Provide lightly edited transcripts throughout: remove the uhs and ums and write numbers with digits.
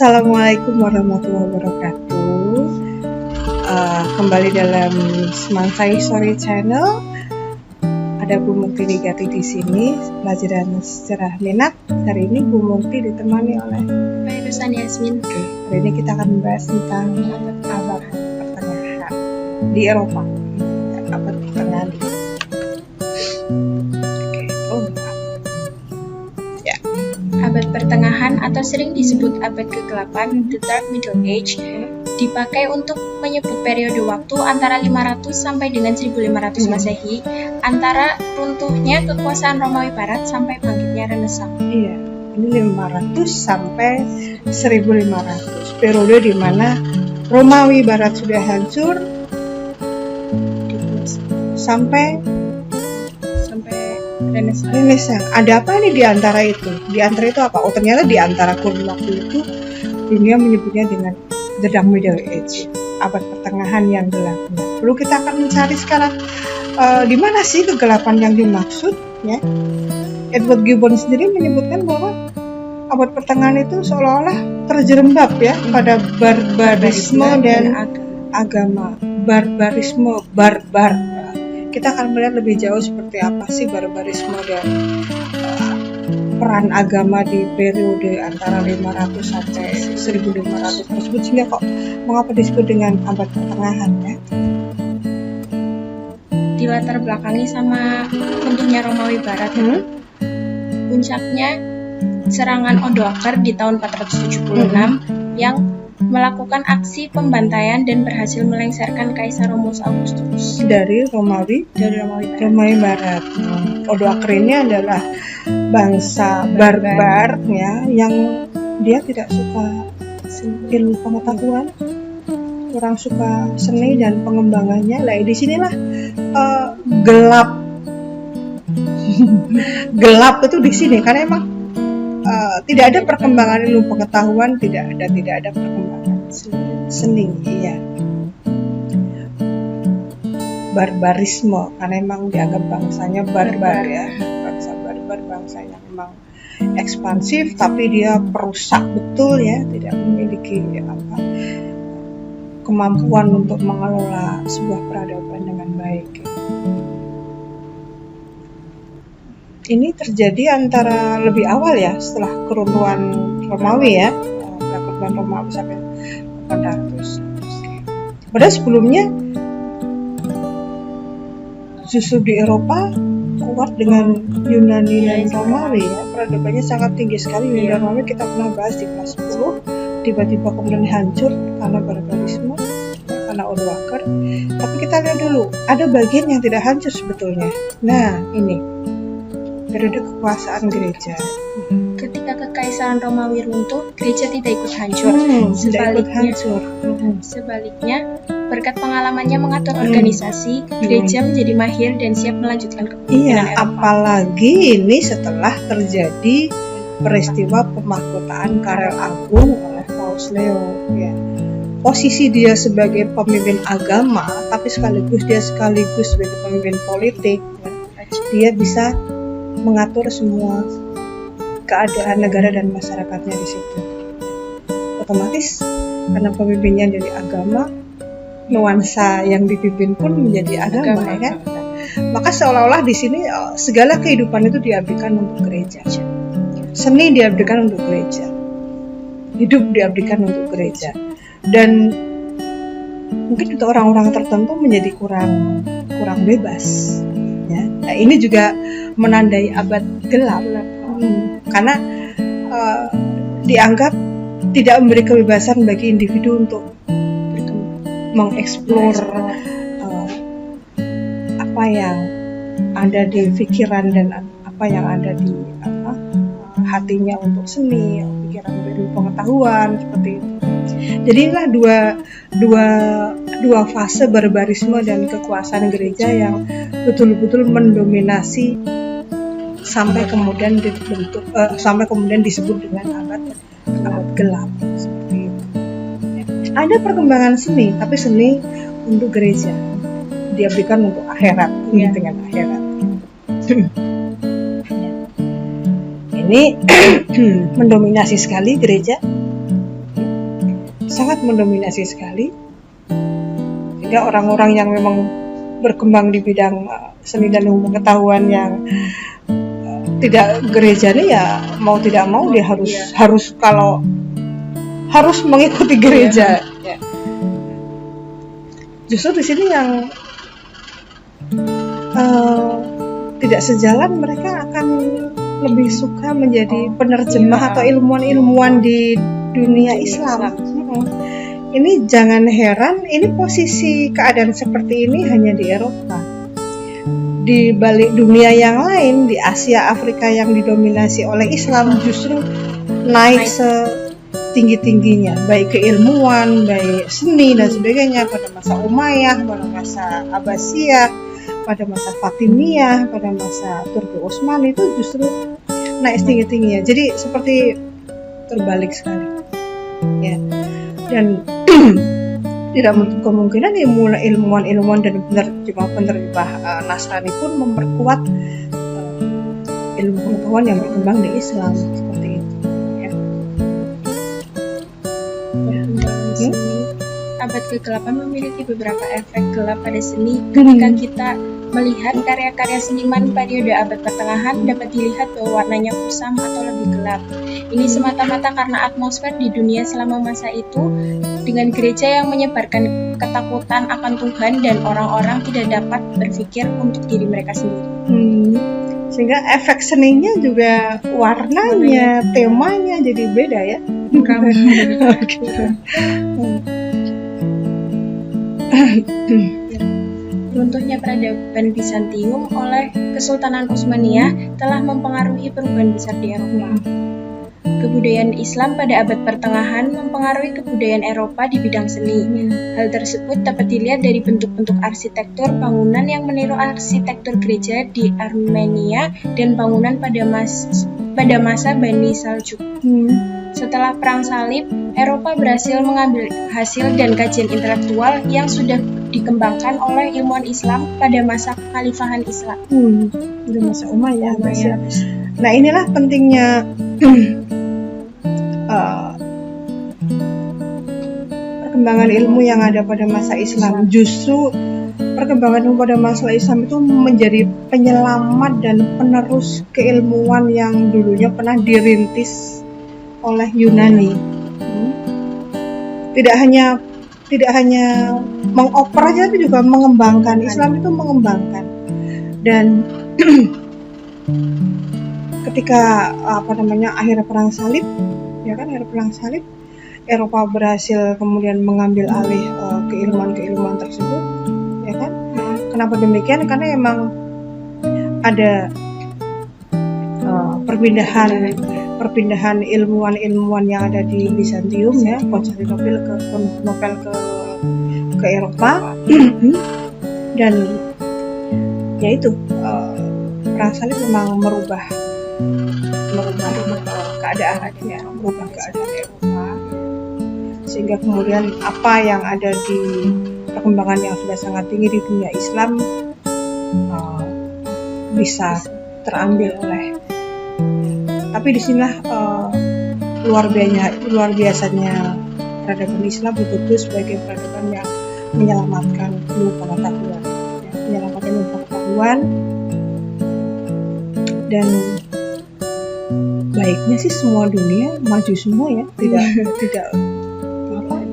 Assalamualaikum warahmatullahi wabarakatuh. Kembali dalam Semangsai Story Channel. Ada Bu Mukti Digati di sini, pelajaran sejarah minat. Hari ini Bu Mukti ditemani oleh Mbak Rusan Yasmin. Hari ini kita akan membahas tentang abad pertengahan di Eropa. Abad pertengahan di Abad pertengahan atau sering disebut abad ke-8, The Dark Middle Age, dipakai untuk menyebut periode waktu antara 500 sampai dengan 1500 Masehi, antara runtuhnya kekuasaan Romawi Barat sampai bangkitnya Renaissance. Iya, ini 500 sampai 1500, periode di mana Romawi Barat sudah hancur sampai Renaissance. Ada apa ini di antara itu? Di antara itu apa? Oh, ternyata di antara kurun waktu itu dunia menyebutnya dengan The Dark Middle Age, abad pertengahan yang gelap. Perlu kita akan mencari sekarang di mana sih kegelapan yang dimaksud, ya. Edward Gibbon sendiri menyebutkan bahwa abad pertengahan itu seolah-olah terjerembab ya pada barbarisme dan agama. Barbarisme, barbar. Kita akan melihat lebih jauh seperti apa sih barbarisme dan peran agama di periode antara 500 sampai 1500 tersebut, sehingga kok mengapa disebut dengan abad pertengahan ya? Dilatar belakangi sama runtuhnya Romawi Barat. Puncaknya serangan Odoaker di tahun 476 yang melakukan aksi pembantaian dan berhasil melengsarkan Kaisar Romulus Augustus dari Romawi Barat. Odoaker ini adalah bangsa barbar ya, yang dia tidak suka ilmu pengetahuan, kurang suka seni dan pengembangannya. Lah di sinilah gelap itu di sini, karena emang tidak ada perkembangan ilmu pengetahuan, tidak ada perkembangan seni, ya. Barbarisme, karena memang dianggap bangsanya barbar ya, bangsa barbar, bangsa yang memang ekspansif, tapi dia perusak betul ya, tidak memiliki kemampuan untuk mengelola sebuah peradaban dengan baik. Ini terjadi antara lebih awal ya, setelah keruntuhan Romawi ya, keruntuhan Romawi sampai 400. Padahal sebelumnya justru di Eropa kuat dengan Yunani dan Romawi ya, peradabannya sangat tinggi sekali. Yunani dan Romawi kita pernah bahas di kelas 10, tiba-tiba kemudian hancur karena barbarisme, karena Odoaker. Tapi kita lihat dulu, ada bagian yang tidak hancur sebetulnya. Nah ini periode kekuasaan gereja. Ketika kekaisaran Romawi runtuh, gereja tidak ikut hancur. Sebaliknya, berkat pengalamannya mengatur organisasi, gereja menjadi mahir dan siap melanjutkan kepemimpinan Eropa. Apalagi ini setelah terjadi peristiwa pemahkotaan Karel Agung oleh Paus Leo. Ya. Posisi dia sebagai pemimpin agama, tapi sekaligus sebagai pemimpin politik. Ya. Dia bisa mengatur semua keadaan negara dan masyarakatnya di situ. Otomatis karena pemimpinnya dari agama, nuansa yang dipimpin pun menjadi agama ya kan? Maka seolah-olah di sini segala kehidupan itu diabdikan untuk gereja. Seni diabdikan untuk gereja. Hidup diabdikan untuk gereja. Dan mungkin untuk orang-orang tertentu menjadi kurang bebas. Ya. Nah, ini juga menandai abad gelap, karena dianggap tidak memberi kebebasan bagi individu untuk mengeksplor apa yang ada di pikiran dan apa yang ada di hatinya untuk seni, pikiran untuk pengetahuan seperti itu. Jadi inilah dua fase barbarisme dan kekuasaan gereja yang betul-betul mendominasi sampai kemudian disebut dengan abad gelap seperti itu. Ada perkembangan seni, tapi seni untuk gereja diabdikan untuk akhirat, dengan akhirat. Ini mendominasi sekali gereja. sangat mendominasi sekali, sehingga orang-orang yang memang berkembang di bidang seni dan ilmu pengetahuan yang tidak gereja nih, ya mau tidak mau dia harus mengikuti gereja. Ya. Justru di sini yang tidak sejalan, mereka akan lebih suka menjadi penerjemah atau ilmuwan-ilmuwan di dunia Islam. Ini jangan heran, ini posisi keadaan seperti ini hanya di Eropa. Di balik dunia yang lain, di Asia, Afrika yang didominasi oleh Islam justru naik setinggi-tingginya, baik keilmuan, baik seni dan sebagainya pada masa Umayyah, pada masa Abbasiyah, pada masa Fatimiyah, pada masa Turki Utsmani, itu justru naik setinggi-tingginya. Jadi seperti terbalik sekali. Ya. Dan tidak menutup kemungkinan ilmuwan dan penerjemah Nasrani pun memperkuat ilmu pengetahuan yang berkembang di Islam seperti itu. Ya. Abad ke-8 memiliki beberapa efek gelap pada seni. Ketika kita melihat karya-karya seniman periode abad pertengahan, dapat dilihat bahwa warnanya kusam atau lebih gelap. Ini semata-mata karena atmosfer di dunia selama masa itu, dengan gereja yang menyebarkan ketakutan akan Tuhan dan orang-orang tidak dapat berpikir untuk diri mereka sendiri. Sehingga efek seninya juga warnanya, temanya jadi beda ya. Runtuhnya peradaban Bizantium oleh Kesultanan Utsmaniyah telah mempengaruhi perubahan besar di Eropa. Kebudayaan Islam pada abad pertengahan mempengaruhi kebudayaan Eropa di bidang seni. Hal tersebut dapat dilihat dari bentuk-bentuk arsitektur bangunan yang meniru arsitektur gereja di Armenia dan bangunan pada masa Bani Saljuk. Setelah Perang Salib, Eropa berhasil mengambil hasil dan kajian intelektual yang sudah dikembangkan oleh ilmuwan Islam pada masa kekhalifahan Islam. Di masa Umayyah. Nah, inilah pentingnya perkembangan ilmu yang ada pada masa Islam. Justru perkembangan ilmu pada masa Islam itu menjadi penyelamat dan penerus keilmuan yang dulunya pernah dirintis oleh Yunani. Tidak hanya mengoper aja, tapi juga mengembangkan. Islam itu mengembangkan. Dan ketika akhir perang salib, ya kan, akhir perang salib, Eropa berhasil kemudian mengambil alih keilmuan tersebut, ya kan? Kenapa demikian? Karena emang ada perpindahan ilmuwan yang ada di Bizantium, ya, Konstantinopel ke Eropa. Dan yaitu perang salib memang merubah keadaan Eropa, sehingga kemudian apa yang ada di perkembangan yang sudah sangat tinggi di dunia Islam bisa terambil oleh. Tapi disinilah luar biasanya peradaban Islam betul-betul sebagai peradaban yang menyelamatkan ilmu pengetahuan, dan baiknya sih semua dunia maju semua, ya, tidak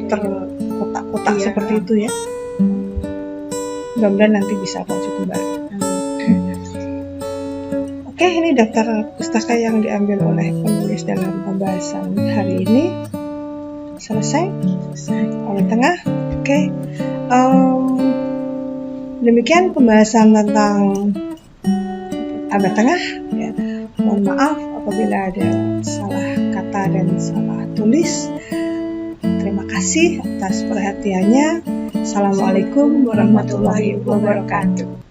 terkotak-kotak seperti itu, ya. Mudah-mudahan nanti bisa maju kembali. Oke, ini daftar pustaka yang diambil oleh penulis dalam pembahasan hari ini selesai oleh tengah. Oke, demikian pembahasan tentang abad tengah, ya. Mohon maaf apabila ada salah kata dan salah tulis. Terima kasih atas perhatiannya. Assalamualaikum warahmatullahi wabarakatuh.